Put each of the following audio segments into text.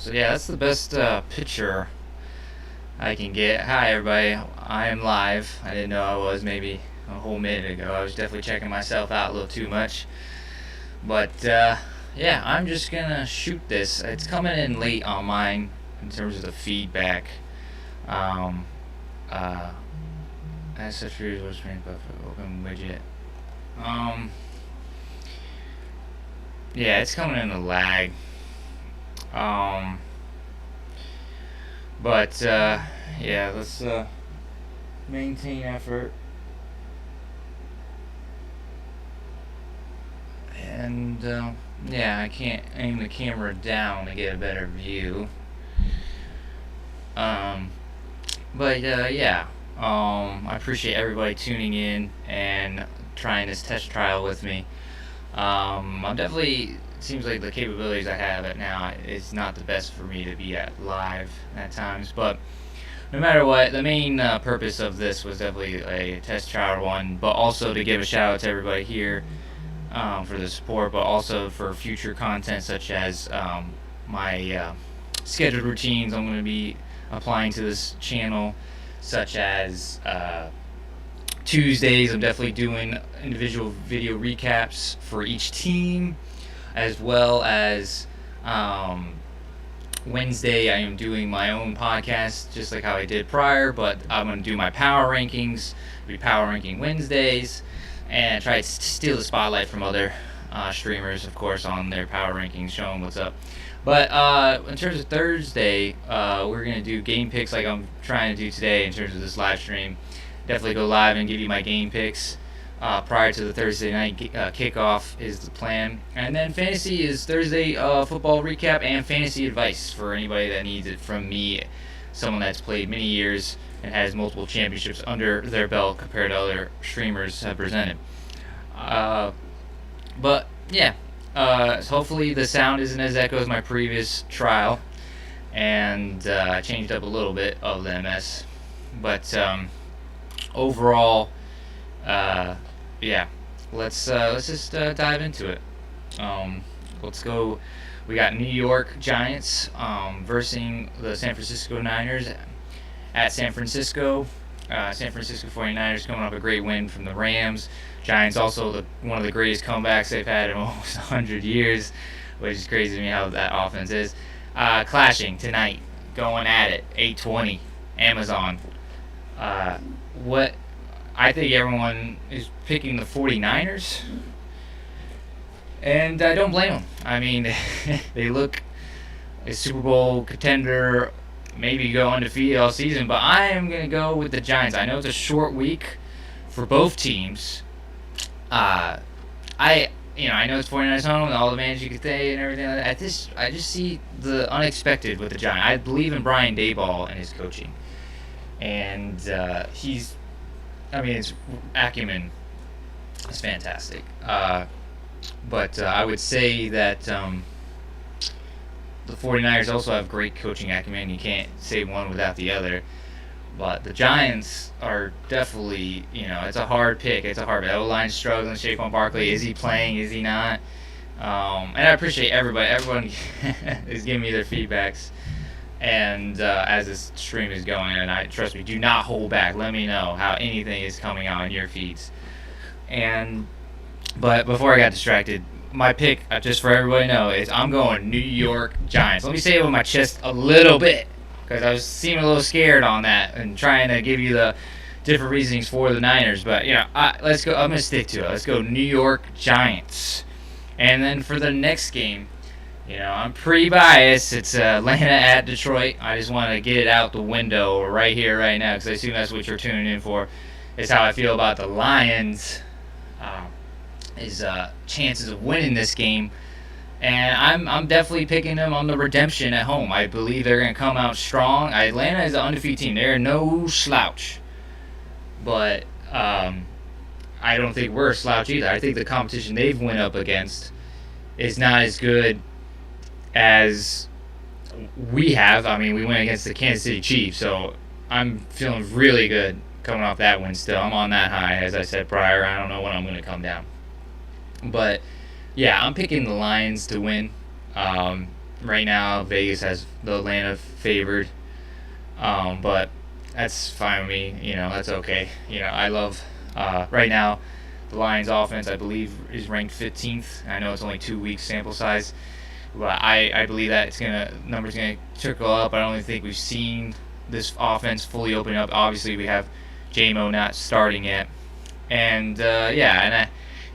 So yeah, that's the best picture I can get. Hi everybody, I am live. I didn't know I was maybe a whole minute ago. I was definitely checking myself out a little too much. But yeah, I'm just gonna shoot this. It's coming in late on mine in terms of the feedback. Um, uh, as such, here's what's being open widget. Um, yeah, it's coming in a lag. Um, but yeah, let's maintain effort. And yeah, I can't aim the camera down to get a better view. Um, but yeah, I appreciate everybody tuning in and trying this test trial with me. I'm definitely seems like the capabilities I have at now is not the best for me to be at live at times, but no matter what, the main purpose of this was definitely a test trial one, but also to give a shout out to everybody here for the support, but also for future content such as my scheduled routines I'm going to be applying to this channel, such as Tuesdays I'm definitely doing individual video recaps for each team, as well as Wednesday I am doing my own podcast just like how I did prior, but I'm going to do my power rankings, be power ranking Wednesdays, and try to steal the spotlight from other streamers, of course, on their power rankings, showing what's up. But in terms of Thursday, we're going to do game picks like I'm trying to do today in terms of this live stream. Definitely go live and give you my game picks prior to the Thursday night kickoff is the plan. And then fantasy is Thursday football recap and fantasy advice for anybody that needs it from me, someone that's played many years and has multiple championships under their belt compared to other streamers have presented. But yeah, so hopefully the sound isn't as echo as my previous trial, and I changed up a little bit of the MS. But overall, yeah, let's just dive into it. Let's go. We got New York Giants versus the San Francisco Niners at San Francisco. San Francisco 49ers coming off a great win from the Rams. Giants also one of the greatest comebacks they've had in almost 100 years, which is crazy to me how that offense is. Clashing tonight, going at it, 8:20, Amazon. What I think everyone is picking the 49ers, and I don't blame them. I mean, they look a Super Bowl contender, maybe go undefeated all season, but I am going to go with the Giants. I know it's a short week for both teams. I know it's 49ers home and all the managers you could say and everything like that. I just see the unexpected with the Giants. I believe in Brian Daboll and his coaching. And his acumen is fantastic. But I would say that the 49ers also have great coaching acumen. You can't say one without the other. But the Giants are definitely, it's a hard pick. It's a hard pick. O-line struggling. Saquon Barkley, is he playing? Is he not? And I appreciate everybody. Everyone is giving me their feedbacks. And as this stream is going, and trust me, do not hold back. Let me know how anything is coming out on your feeds. But before I got distracted, my pick, just for everybody to know, is I'm going New York Giants. Let me say it with my chest a little bit, because I was seeming a little scared on that and trying to give you the different reasonings for the Niners. But, let's go. I'm going to stick to it. Let's go New York Giants. And then for the next game, I'm pretty biased. It's Atlanta at Detroit. I just want to get it out the window right here, right now, because I assume that's what you're tuning in for, is how I feel about the Lions' chances of winning this game. And I'm definitely picking them on the redemption at home. I believe they're going to come out strong. Atlanta is an undefeated team. They're no slouch. But I don't think we're a slouch either. I think the competition they've went up against is not as good as we have. I mean, we went against the Kansas City Chiefs, so I'm feeling really good coming off that win still. I'm on that high, as I said prior. I don't know when I'm going to come down. But, yeah, I'm picking the Lions to win. right now Vegas has the Atlanta favored, but that's fine with me. That's okay. I love right now the Lions offense. I believe is ranked 15th. I know it's only 2 weeks sample size, but I believe that numbers gonna trickle up. I don't even think we've seen this offense fully open up. Obviously, we have JMO not starting yet, and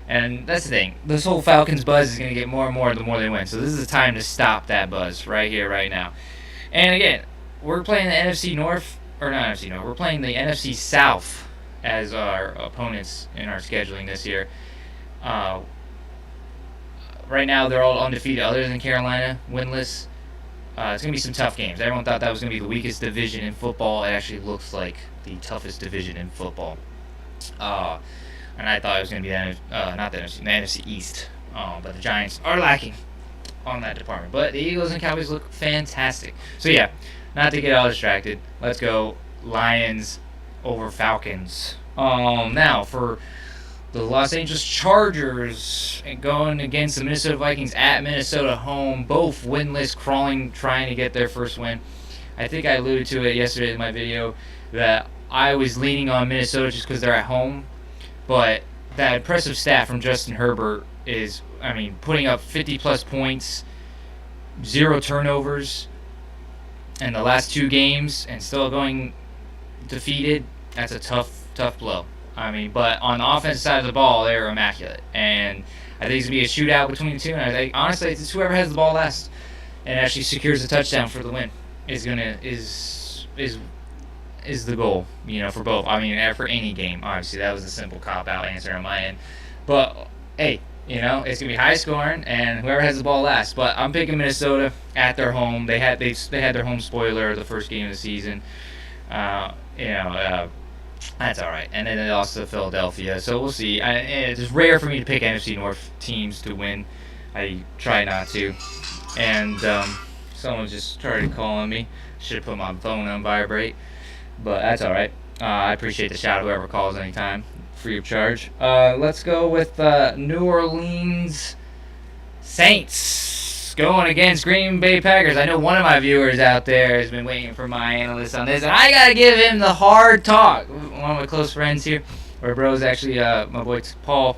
and that's the thing. This whole Falcons buzz is gonna get more and more the more they win. So this is the time to stop that buzz right here, right now. And again, we're playing the NFC North, or not NFC North. We're playing the NFC South as our opponents in our scheduling this year. Right now, they're all undefeated, other than Carolina, winless. It's going to be some tough games. Everyone thought that was going to be the weakest division in football. It actually looks like the toughest division in football. And I thought it was going to be not the NFC East. But the Giants are lacking on that department. But the Eagles and Cowboys look fantastic. So, yeah, not to get all distracted, let's go Lions over Falcons. Now, for the Los Angeles Chargers going against the Minnesota Vikings at Minnesota home, both winless, crawling, trying to get their first win. I think I alluded to it yesterday in my video that I was leaning on Minnesota just because they're at home, but that impressive stat from Justin Herbert is, putting up 50-plus points, 0 turnovers in the last 2 games, and still going defeated. That's a tough blow. But on the offensive side of the ball, they're immaculate. And I think it's going to be a shootout between the two. And I think, honestly, it's whoever has the ball last and actually secures the touchdown for the win is the goal, for both. For any game. Obviously, that was a simple cop-out answer on my end. But, hey, it's going to be high scoring, and whoever has the ball last. But I'm picking Minnesota at their home. They had their home spoiler the first game of the season. That's all right. And then they lost to Philadelphia, so we'll see. It's rare for me to pick NFC North teams to win. I try not to. And someone just started calling me. Should have put my phone on vibrate, but that's all right. I appreciate the shout. Whoever calls anytime, free of charge. Let's go with New Orleans Saints going against Green Bay Packers. I know one of my viewers out there has been waiting for my analyst on this, and I gotta give him the hard talk. One of my close friends here, or bros, actually, my boy Paul.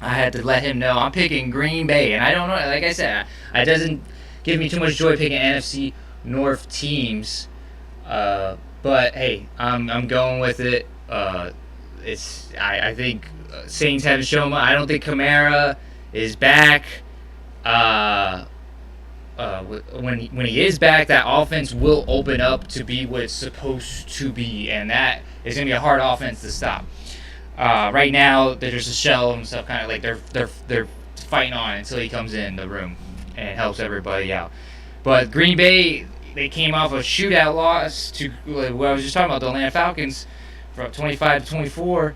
I had to let him know I'm picking Green Bay, and I don't know. Like I said, it doesn't give me too much joy picking NFC North teams. But hey, I'm going with it. I think Saints haven't shown much. I don't think Kamara is back. When he is back, that offense will open up to be what it's supposed to be, and that is going to be a hard offense to stop. Right now, they're just a shell and stuff, kind of like they're fighting on until he comes in the room and helps everybody out. But Green Bay, they came off a shootout loss to what I was just talking about, the Atlanta Falcons, from 25-24.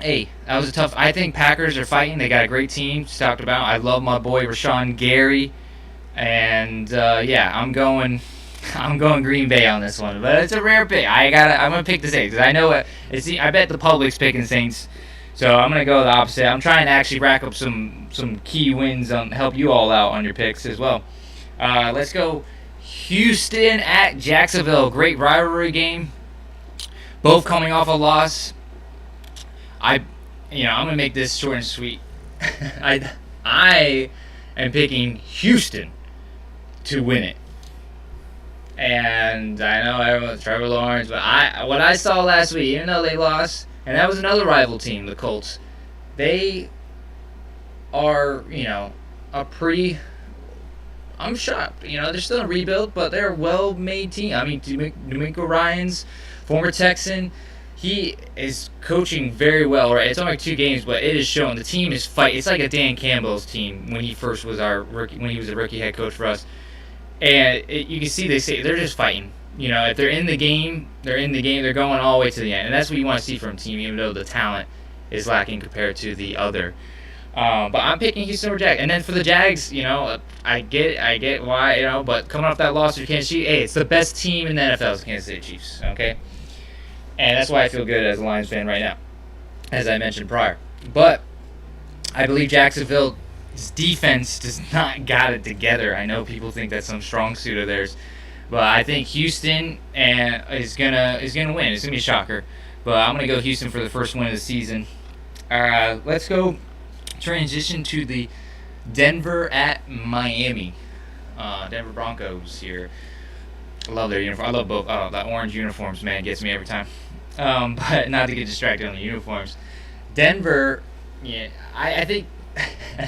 Hey, that was a tough. I think Packers are fighting. They got a great team. Just talked about. I love my boy Rashawn Gary. And I'm going Green Bay on this one, but it's a rare pick. I'm gonna pick the Saints because I know I bet the public's picking Saints, so I'm gonna go the opposite. I'm trying to actually rack up some key wins on help you all out on your picks as well. Let's go Houston at Jacksonville. Great rivalry game. Both coming off a loss. I'm gonna make this short and sweet. I am picking Houston to win it. And I know everyone's Trevor Lawrence, but what I saw last week, even though they lost, and that was another rival team, the Colts, they are, I'm shocked. They're still in rebuild, but they're a well-made team. DeMeco Ryans, former Texan, he is coaching very well. Right, it's only 2 games, but it is showing the team is fight. It's like a Dan Campbell's team when he first was when he was a rookie head coach for us, and you can see they're just fighting. If they're in the game, they're in the game. They're going all the way to the end, and that's what you want to see from a team, even though the talent is lacking compared to the other. But I'm picking Houston over Jags. And then for the Jags, I get why, but coming off that loss to Kansas City, hey, it's the best team in the NFL is the Kansas City Chiefs, okay? And that's why I feel good as a Lions fan right now, as I mentioned prior. But I believe Jacksonville His defense does not got it together. I know people think that's some strong suit of theirs, but I think Houston is gonna win. It's gonna be a shocker, but I'm gonna go Houston for the first win of the season. Let's go transition to the Denver at Miami. Denver Broncos here. I love their uniform. I love both. Oh, that orange uniforms, man, gets me every time. But not to get distracted on the uniforms. Denver, yeah, I think.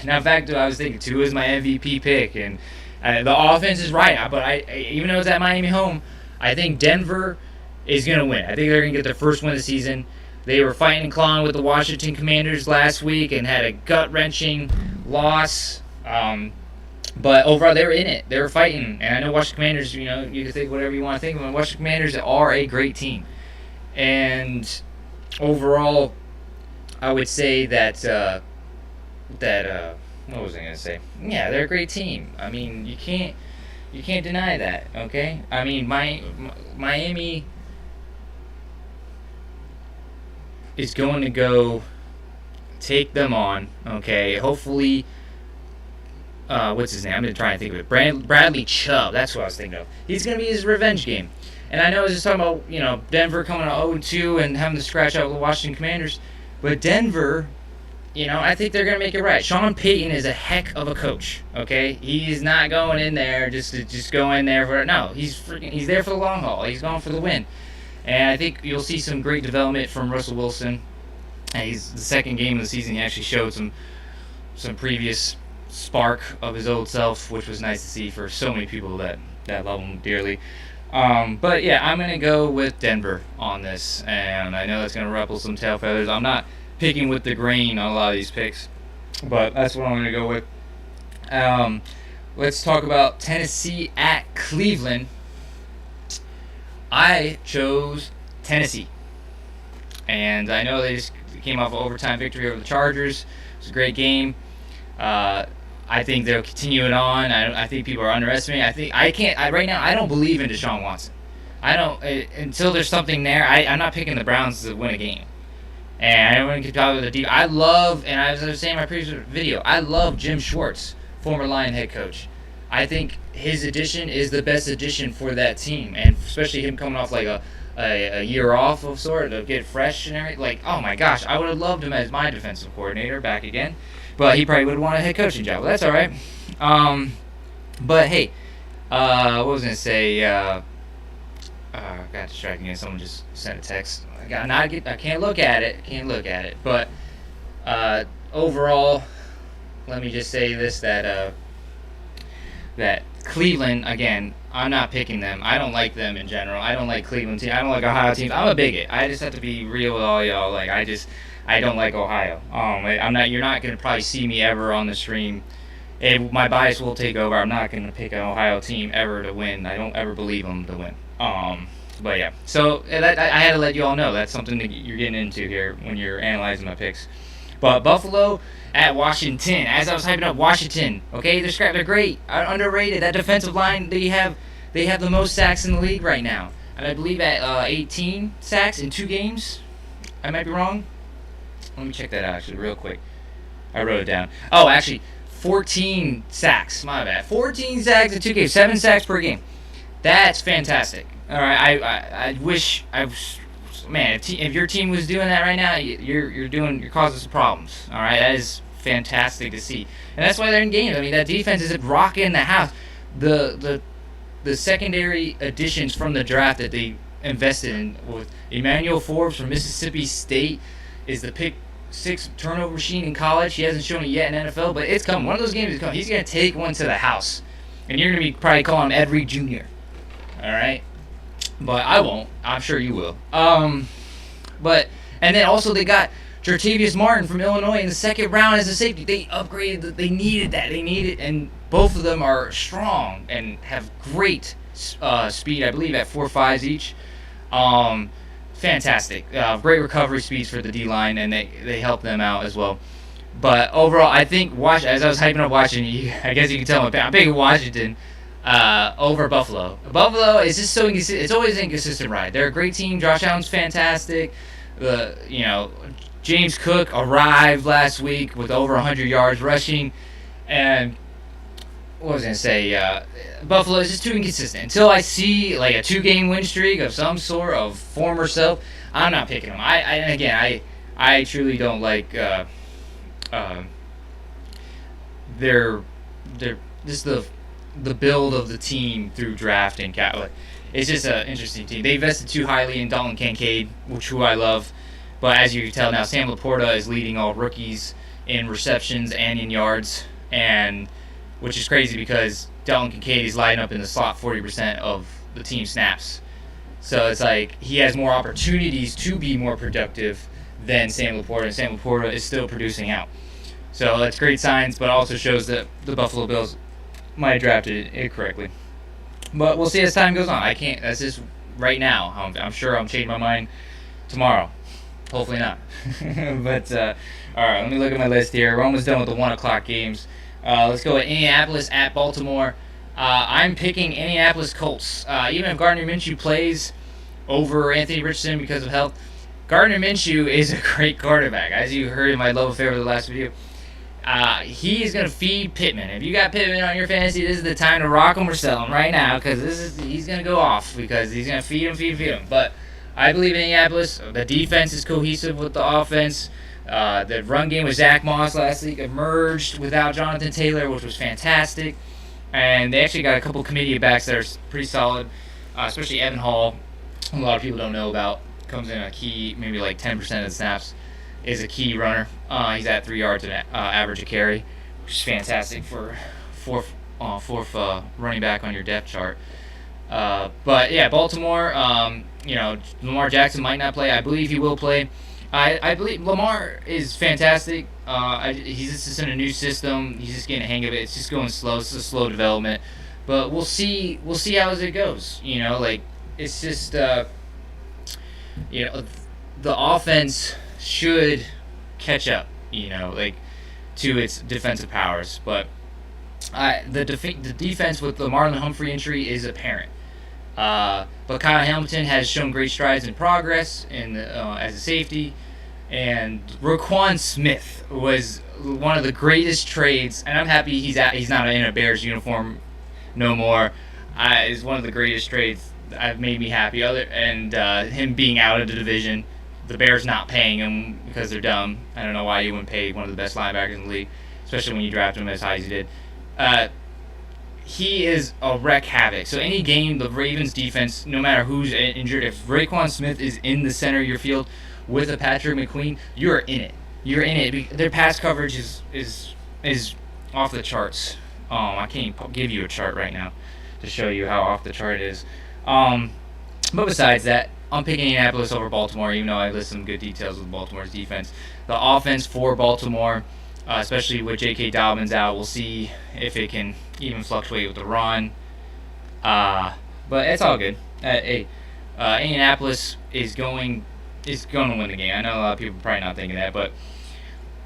Now back to I was thinking Tua is my MVP pick, and the offense is right. But even though it's at Miami home, I think Denver is gonna win. I think they're gonna get their first win of the season. They were fighting and clawing with the Washington Commanders last week and had a gut-wrenching loss. But overall, they were in it. They were fighting. And I know Washington Commanders, you can think whatever you want to think of them. Washington Commanders are a great team. And overall, I would say that, what was I going to say? Yeah, they're a great team. I mean, you can't deny that, okay? I mean, Miami is going to go take them on, okay? Hopefully, what's his name? I'm going to try and think of it. Bradley Chubb. That's what I was thinking of. He's going to be his revenge game. And I know I was just talking about, Denver coming to 0-2 and having to scratch out the Washington Commanders. But Denver, I think they're going to make it right. Sean Payton is a heck of a coach, okay? He's not going in there just to go in there for... No, he's there for the long haul. He's going for the win. And I think you'll see some great development from Russell Wilson. He's the second game of the season. He actually showed some previous spark of his old self, which was nice to see for so many people that love him dearly. But yeah, I'm gonna go with Denver on this, and I know that's gonna ruffle some tail feathers. I'm not picking with the grain on a lot of these picks, but that's what I'm gonna go with. Let's talk about Tennessee at Cleveland. I chose Tennessee, and I know they just came off an overtime victory over the Chargers. It was a great game. I think they'll continue it on. I think people are underestimating. Right now I don't believe in Deshaun Watson. I don't until there's something there. I'm not picking the Browns to win a game. And everyone can talk about the deep. I love, and as I was saying in my previous video, I love Jim Schwartz, former Lion head coach. I think his addition is the best addition for that team, and especially him coming off like a year off of sort to get fresh and everything. Like, oh my gosh, I would have loved him as my defensive coordinator back again, but he probably would want a head coaching job. But that's all right. But hey, what was I gonna say? Got distracted again. Someone just sent a text. I can't look at it. But overall, let me just say this: that Cleveland, again, I'm not picking them. I don't like them in general. I don't like Cleveland teams. I don't like Ohio teams. I'm a bigot. I just have to be real with all y'all. Like, I don't like Ohio. You're not going to probably see me ever on the stream. My bias will take over. I'm not going to pick an Ohio team ever to win. I don't ever believe them to win. But yeah. So I had to let you all know that's something that you're getting into here when you're analyzing my picks. But Buffalo at Washington. As I was hyping up Washington, okay, they're great, underrated. That defensive line, they have the most sacks in the league right now, and I believe at 18 sacks in 2 games. I might be wrong. Let me check that out actually real quick. I wrote it down. Oh, actually, 14 sacks. My bad. 14 sacks in 2 games. 7 sacks per game. That's fantastic. All right, I wish I was. Man, if your team was doing that right now, you're causing some problems. All right, that is fantastic to see, and that's why they're in games. I mean, that defense is rocking the house. The secondary additions from the draft that they invested in with Emmanuel Forbes from Mississippi State is the pick 6 turnover machine in college. He hasn't shown it yet in NFL, but it's coming. One of those games is coming. He's gonna take one to the house, and you're gonna be probably calling him Ed Reed Jr. All right. But I won't. I'm sure you will. And then also they got Jartavius Martin from Illinois in the 2nd round as a safety. They upgraded. They needed that. And both of them are strong and have great speed. I believe at 4.5s each. Fantastic. Great recovery speeds for the D line, and they help them out as well. But overall, I think as I was hyping up Washington, I guess you can tell I'm big Washington. Over Buffalo. Buffalo is just so inconsistent. It's always an inconsistent ride. They're a great team. Josh Allen's fantastic. James Cook arrived last week with over 100 yards rushing. And what was I gonna say? Buffalo is just too inconsistent. Until I see like a 2-game win streak of some sort of former self, I'm not picking them. And again, I truly don't like uh, their their just the build of the team through draft and it's just an interesting team. They invested too highly in Dalton Kincaid, who I love, but as you can tell now, Sam Laporta is leading all rookies in receptions and in yards, and which is crazy because Dalton Kincaid is lighting up in the slot 40% of the team snaps. So it's like he has more opportunities to be more productive than Sam Laporta, and Sam Laporta is still producing out. So that's great signs, but also shows that the Buffalo Bills might have drafted it correctly. But we'll see as time goes on. I can't. That's just right now. I'm sure I'm changing my mind tomorrow. Hopefully not. But all right, let me look at my list here. We're almost done with the 1 o'clock games. Let's go with Indianapolis at Baltimore. I'm picking Indianapolis Colts. Even if Gardner Minshew plays over Anthony Richardson because of health, Gardner Minshew is a great quarterback. As you heard in my love affair with the last video, he is going to feed Pittman. If you got Pittman on your fantasy, this is the time to rock him or sell him right now because he's going to go off because he's going to feed him. But I believe in Indianapolis. The defense is cohesive with the offense. The run game with Zach Moss last week emerged without Jonathan Taylor, which was fantastic. And they actually got a couple committee backs that are pretty solid, especially Evan Hall, who a lot of people don't know about. Comes in a key, maybe like 10% of the snaps, is a key runner. He's at 3 yards an average a carry, which is fantastic for fourth running back on your depth chart. But yeah, Baltimore, Lamar Jackson might not play. I believe he will play. I believe Lamar is fantastic. He's just in a new system. He's just getting a hang of it. It's just going slow. It's a slow development. But we'll see how it goes. It's just the offense should catch up, to its defensive powers. But the defense with the Marlon Humphrey injury is apparent. But Kyle Hamilton has shown great strides in progress as a safety. And Roquan Smith was one of the greatest trades, and I'm happy he's not in a Bears uniform no more. Is one of the greatest trades that have made me happy. Him being out of the division, the Bears not paying him because they're dumb. I don't know why you wouldn't pay one of the best linebackers in the league, especially when you draft him as high as you did. He is a wreck havoc. So any game, the Ravens defense, no matter who's injured, if Roquan Smith is in the center of your field with a Patrick McQueen, you're in it. You're in it. Their pass coverage is off the charts. I can't give you a chart right now to show you how off the chart it is. But besides that, I'm picking Indianapolis over Baltimore, even though I list some good details with Baltimore's defense. The offense for Baltimore, especially with J.K. Dobbins out, we'll see if it can even fluctuate with the run. But it's all good. Indianapolis is going to win the game. I know a lot of people are probably not thinking that, but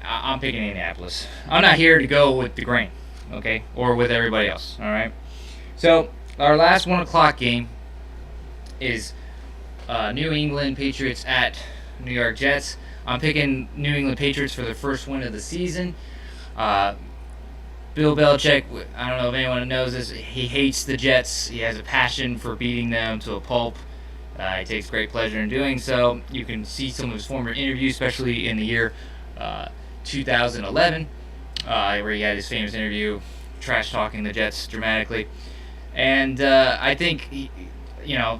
I'm picking Indianapolis. I'm not here to go with the grain, okay, or with everybody else, all right? So our last 1 o'clock game is New England Patriots at New York Jets. I'm picking New England Patriots for their first win of the season. Bill Belichick, I don't know if anyone knows this, he hates the Jets. He has a passion for beating them to a pulp. He takes great pleasure in doing so. You can see some of his former interviews, especially in the year 2011, where he had his famous interview trash-talking the Jets dramatically. And I think,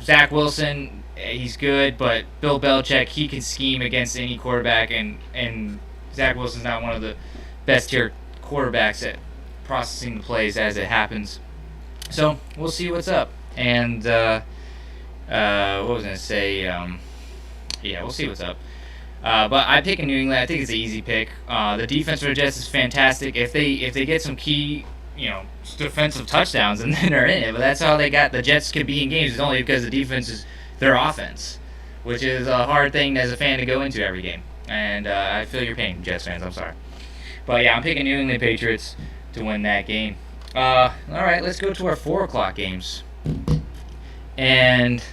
Zach Wilson, he's good, but Bill Belichick, he can scheme against any quarterback, and Zach Wilson's not one of the best-tier quarterbacks at processing the plays as it happens. So we'll see what's up. And what was I going to say? We'll see what's up. But I pick New England. I think it's an easy pick. The defense for the Jets is fantastic. If they get some key, defensive touchdowns, and then they're in it. But that's how they got the Jets could be in games. It's only because the defense is their offense, which is a hard thing as a fan to go into every game. And I feel your pain, Jets fans. I'm sorry. But yeah, I'm picking New England Patriots to win that game. All right, let's go to our 4 o'clock games. And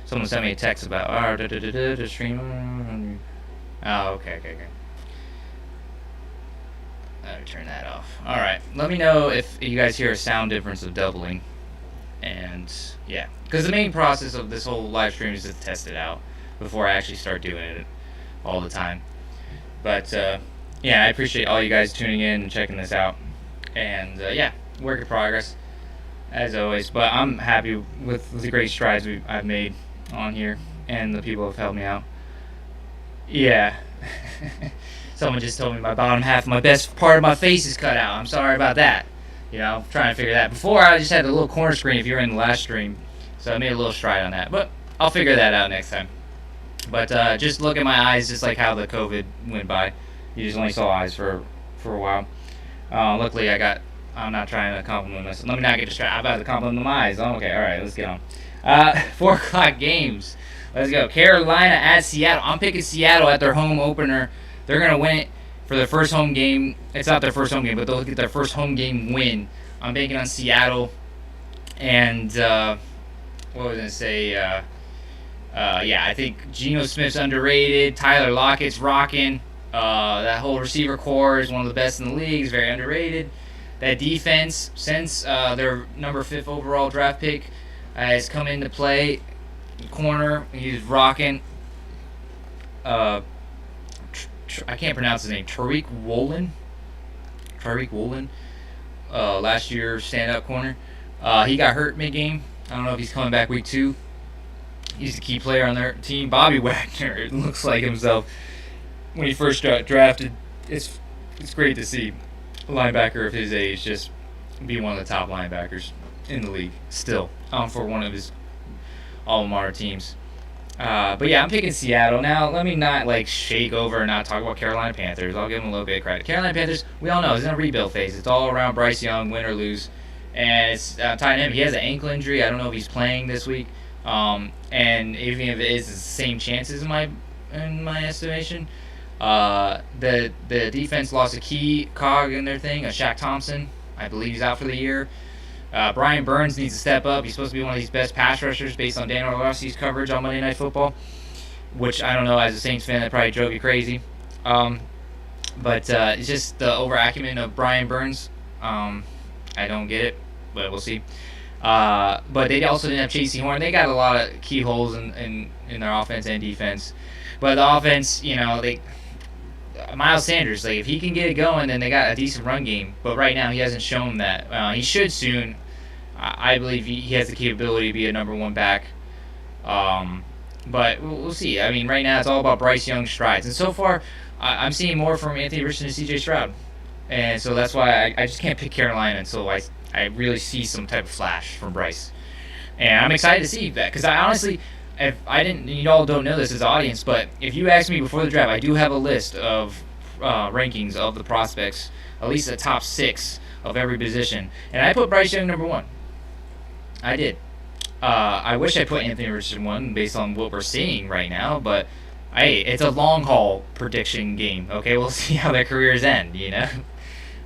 someone sent me a text about the stream. Oh, okay, okay, okay. Let me turn that off. All right. Let me know if you guys hear a sound difference of doubling. And yeah, because the main process of this whole live stream is to test it out before I actually start doing it all the time. But yeah, I appreciate all you guys tuning in and checking this out. And yeah, work in progress as always. But I'm happy with the great strides I've made on here and the people who have helped me out. Yeah. Someone just told me my bottom half, my best part of my face is cut out. I'm sorry about that. I'm trying to figure that. Before I just had a little corner screen if you were in the last stream, so I made a little stride on that. But I'll figure that out next time. But just look at my eyes, just like how the COVID went by. You just only saw eyes for a while. Luckily, I'm not trying to compliment myself. Let me not get distracted. I'm about to compliment my eyes. Oh, okay, all right, let's get on. 4 o'clock games. Let's go. Carolina at Seattle. I'm picking Seattle at their home opener. They're going to win it for their first home game. It's not their first home game, but they'll get their first home game win. I'm banking on Seattle. And what was I going to say? Yeah, I think Geno Smith's underrated. Tyler Lockett's rocking. That whole receiver core is one of the best in the league. It's very underrated. That defense, since their number 5 overall draft pick has come into play, corner, he's rocking. I can't pronounce his name. Tariq Woolen. Last year's stand-up corner. He got hurt mid-game. I don't know if he's coming back week 2. He's the key player on their team. Bobby Wagner, it looks like himself when he first got drafted. It's great to see a linebacker of his age just be one of the top linebackers in the league still for one of his alma mater teams. But yeah, I'm picking Seattle. Now, let me not shake over and not talk about Carolina Panthers. I'll give them a little bit of credit. Carolina Panthers, we all know, is in a rebuild phase. It's all around Bryce Young, win or lose. And it's tied to him. He has an ankle injury. I don't know if he's playing this week. And even if it is, it's the same chances in my estimation. The defense lost a key cog in their thing, Shaq Thompson. I believe he's out for the year. Brian Burns needs to step up. He's supposed to be one of these best pass rushers based on Dan Orlovsky's coverage on Monday Night Football, which I don't know, as a Saints fan, that probably drove you crazy. But it's just the over acumen of Brian Burns. I don't get it, but we'll see. But they also didn't have Chasey Horn. They got a lot of key holes in their offense and defense. But the offense, Miles Sanders, if he can get it going, then they got a decent run game. But right now, he hasn't shown that. He should soon. I believe he has the capability to be a number 1 back. But we'll see. I mean, right now, it's all about Bryce Young's strides. And so far, I'm seeing more from Anthony Richardson and C.J. Stroud. And so that's why I just can't pick Carolina until I really see some type of flash from Bryce. And I'm excited to see that. Because I honestly... If I didn't, you all don't know this as the audience, but if you asked me before the draft, I do have a list of rankings of the prospects, at least the top 6 of every position, and I put Bryce Young number 1. I did. I wish I put Anthony Richardson 1 based on what we're seeing right now, but hey, it's a long haul prediction game. Okay, we'll see how their careers end,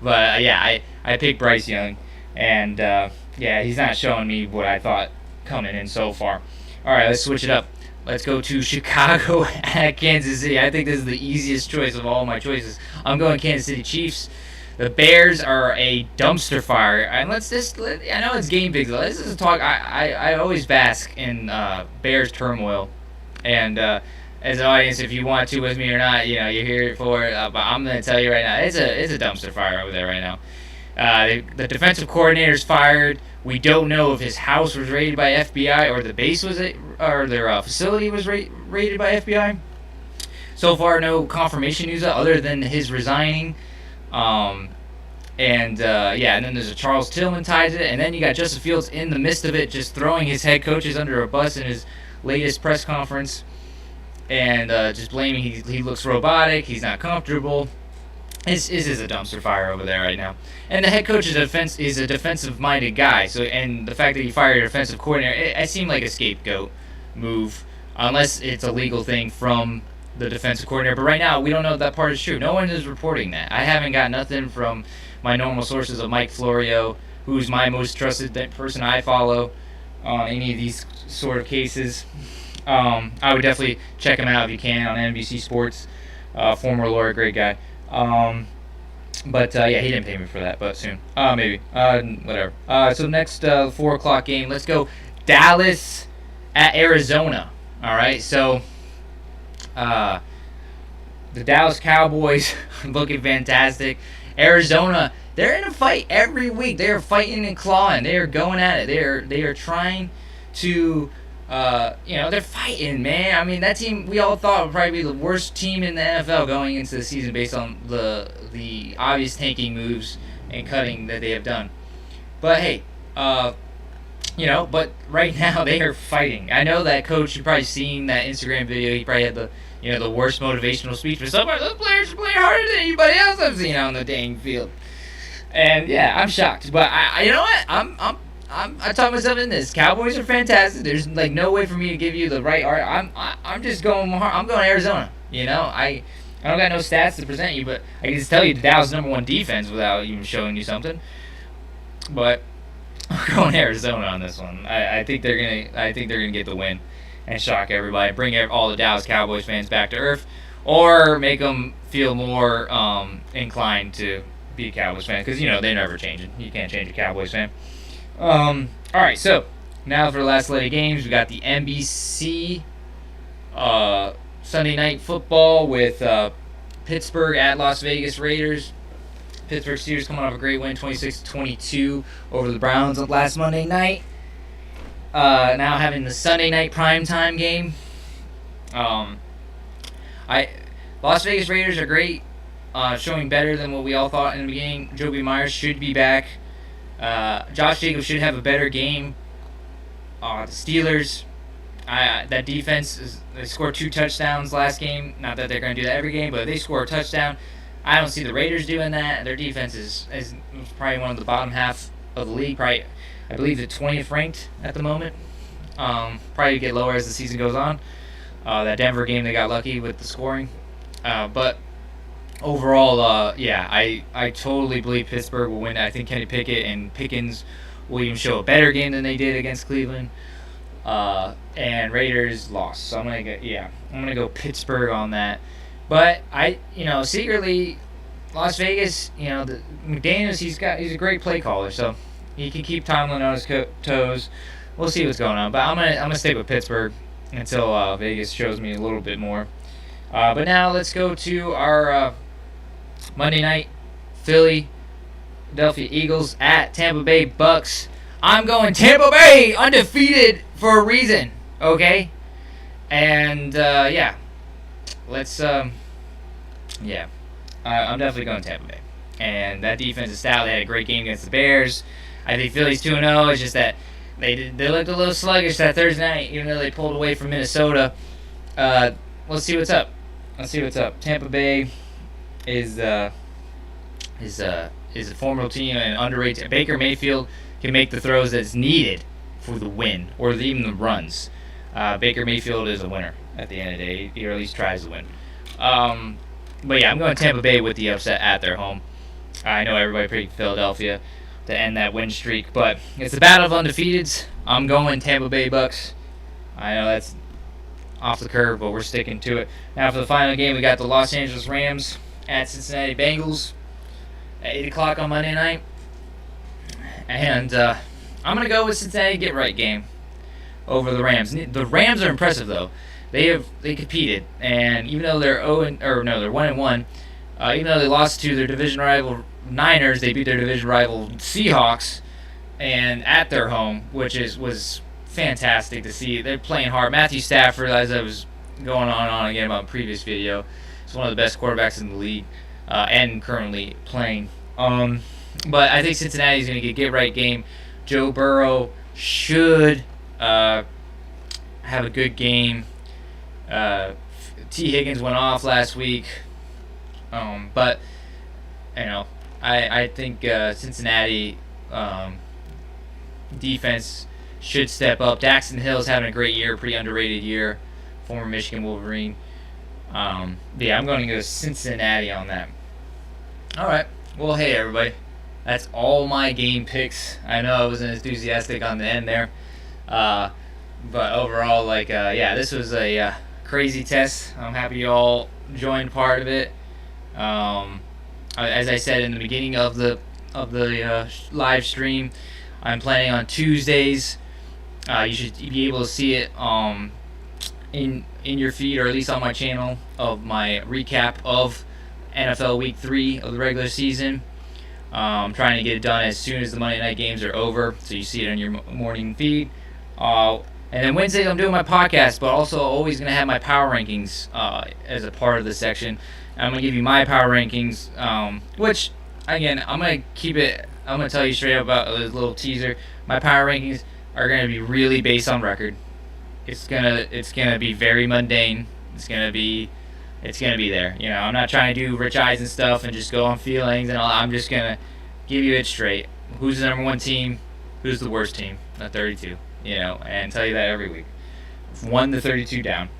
But yeah, I picked Bryce Young, and yeah, he's not showing me what I thought coming in so far. All right, let's switch it up. Let's go to Chicago at Kansas City. I think this is the easiest choice of all my choices. I'm going Kansas City Chiefs. The Bears are a dumpster fire. And I know it's game big, though. Let's just talk. I always bask in Bears turmoil. And as an audience, if you want to with me or not, you're here for it. But I'm going to tell you right now, it's a dumpster fire over there right now. The defensive coordinator's fired. We don't know if his house was raided by FBI or the base was, or their facility was raided by FBI. So far, no confirmation news other than his resigning. And then there's a Charles Tillman tied to it, and then you got Justin Fields in the midst of it, just throwing his head coaches under a bus in his latest press conference, and just blaming he looks robotic, he's not comfortable. This is a dumpster fire over there right now. And the head coach is a defensive-minded guy. So, and the fact that he fired a defensive coordinator, it seemed like a scapegoat move, unless it's a legal thing from the defensive coordinator. But right now, we don't know if that part is true. No one is reporting that. I haven't got nothing from my normal sources of Mike Florio, who's my most trusted person I follow on any of these sort of cases. I would definitely check him out if you can on NBC Sports. former lawyer, great guy. But yeah, he didn't pay me for that, but soon. Maybe. Whatever. So next 4 o'clock game, let's go Dallas at Arizona. All right, so the Dallas Cowboys looking fantastic. Arizona, they're in a fight every week. They are fighting and clawing. They are going at it. They are trying to. They're fighting, man. I mean, that team we all thought would probably be the worst team in the NFL going into the season based on the obvious tanking moves and cutting that they have done. But hey, but right now they are fighting. I know that coach, you've probably seen that Instagram video. He probably had the worst motivational speech. But some of those players are playing harder than anybody else I've seen on the dang field. And yeah, I'm shocked. But you know what? I talk myself in this. Cowboys are fantastic. There's like no way for me to give you the right art. I'm just going hard. I'm going Arizona. I don't got no stats to present you, but I can just tell you the Dallas #1 defense without even showing you something. But I'm going Arizona on this one. I think they're gonna get the win and shock everybody, bring all the Dallas Cowboys fans back to earth, or make them feel more inclined to be a Cowboys fan because they're never changing. You can't change a Cowboys fan. All right, so now for the last leg of games, we got the NBC Sunday Night Football with Pittsburgh at Las Vegas Raiders. Pittsburgh Steelers coming off a great win, 26-22 over the Browns last Monday night. Now having the Sunday night primetime game. Las Vegas Raiders are great, showing better than what we all thought in the beginning. Joby Myers should be back. Josh Jacobs should have a better game. The Steelers, that defense, they scored 2 touchdowns last game. Not that they're going to do that every game, but they score a touchdown. I don't see the Raiders doing that. Their defense is probably one of the bottom half of the league. Probably, I believe, the 20th ranked at the moment. Probably get lower as the season goes on. That Denver game, they got lucky with the scoring. But overall, I totally believe Pittsburgh will win. I think Kenny Pickett and Pickens will even show a better game than they did against Cleveland. And Raiders lost. So I'm gonna go Pittsburgh on that. But secretly, Las Vegas, McDaniels, he's a great play caller, so he can keep Tomlin on his toes. We'll see what's going on, but I'm gonna stick with Pittsburgh until Vegas shows me a little bit more. But now let's go to our Monday night Philadelphia Eagles at Tampa Bay Bucks. I'm going Tampa Bay, undefeated for a reason, okay? And let's I'm definitely going Tampa Bay. And that defense is stout. They had a great game against the Bears. I think Philly's 2-0. It's just that they looked a little sluggish that Thursday night, even though they pulled away from Minnesota. Let's see what's up. Tampa Bay is a formidable team and underrated. Baker Mayfield can make the throws that's needed for the win or even the runs. Baker Mayfield is a winner at the end of the day, or at least tries to win. But yeah, I'm going Tampa Bay with the upset at their home. I know everybody picked Philadelphia to end that win streak, but it's the battle of undefeateds. I'm going Tampa Bay Bucks. I know that's off the curve, but we're sticking to it. Now for the final game, we got the Los Angeles Rams at Cincinnati Bengals at 8 o'clock on Monday night. And I'm going to go with Cincinnati get-right game over the Rams. The Rams are impressive, though. They competed, and even though they're 1-1, even though they lost to their division rival Niners, they beat their division rival Seahawks, and at their home, which was fantastic to see. They're playing hard. Matthew Stafford, as I was going on again about the previous video, is one of the best quarterbacks in the league, and currently playing. But I think Cincinnati's going to get right game. Joe Burrow should have a good game. T. Higgins went off last week, but I think Cincinnati defense should step up. Daxton Hill's having a great year, pretty underrated year, former Michigan Wolverine. I'm going to go Cincinnati on that. All right. Well, hey everybody, that's all my game picks. I know I wasn't enthusiastic on the end there, but overall, this was a crazy test. I'm happy you all join part of it. As I said in the beginning of the live stream, I'm planning on Tuesdays. You should be able to see it in your feed, or at least on my channel, of my recap of NFL Week 3 of the regular season. Trying to get it done as soon as the Monday night games are over, so you see it on your morning feed. And then Wednesdays I'm doing my podcast, but also always going to have my power rankings as a part of the section. And I'm going to give you my power rankings, which, again, I'm going to keep it, I'm going to tell you straight up about a little teaser. My power rankings are going to be really based on record. It's gonna be very mundane. It's gonna be there. You know, I'm not trying to do Rich Eisen stuff and just go on feelings and all. I'm just gonna give you it straight. Who's the number one team? Who's the worst team? At 32. You know, and tell you that every week. 1 to 32 down.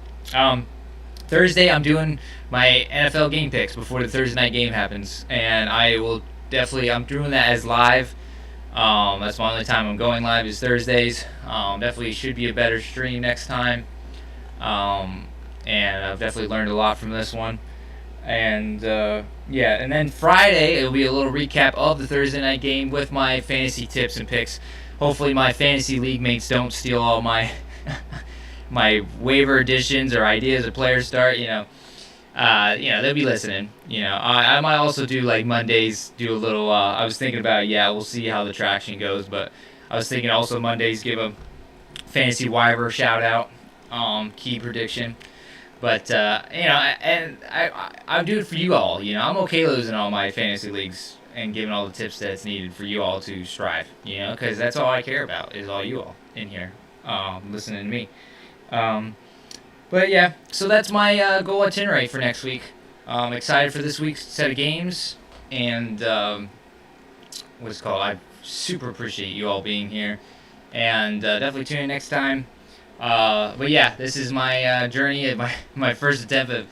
Thursday I'm doing my NFL game picks before the Thursday night game happens, and I'm doing that as live. That's my only time I'm going live is Thursdays. Definitely should be a better stream next time. And I've definitely learned a lot from this one. And and then Friday it'll be a little recap of the Thursday night game with my fantasy tips and picks. Hopefully my fantasy league mates don't steal all my my waiver additions or ideas of players start. They'll be listening. I might also do like Mondays, do a little, I was thinking about, we'll see how the traction goes, but I was thinking also Mondays give a fantasy waiver shout out, key prediction. But, I do it for you all. I'm okay losing all my fantasy leagues and giving all the tips that's needed for you all to strive, because that's all I care about is all you all in here, listening to me. But yeah, so that's my goal itinerary for next week. I'm excited for this week's set of games, and I super appreciate you all being here, and definitely tune in next time. But yeah, this is my journey, my first attempt of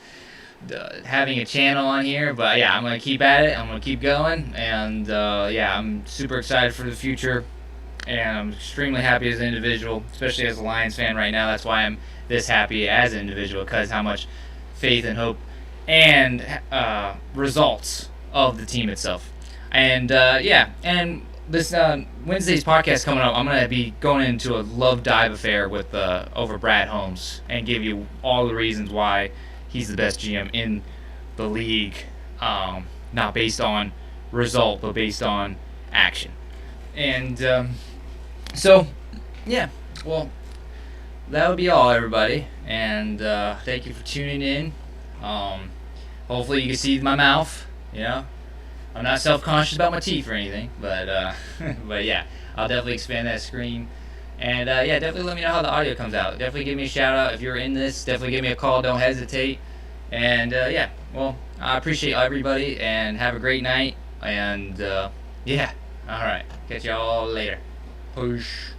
having a channel on here. But yeah, I'm gonna keep at it. I'm gonna keep going, and I'm super excited for the future, and I'm extremely happy as an individual, especially as a Lions fan right now. That's why I'm this happy as an individual, because how much faith and hope and results of the team itself. And and this Wednesday's podcast coming up, I'm going to be going into a love dive affair with over Brad Holmes and give you all the reasons why he's the best GM in the league, not based on result, but based on action. And that would be all, everybody, and thank you for tuning in. Hopefully you can see my mouth. I'm not self-conscious about my teeth or anything, but but yeah, I'll definitely expand that screen, and definitely let me know how the audio comes out. Definitely give me a shout out if you're in this. Definitely give me a call. Don't hesitate. And I appreciate everybody, and have a great night. And all right, catch y'all later. Push.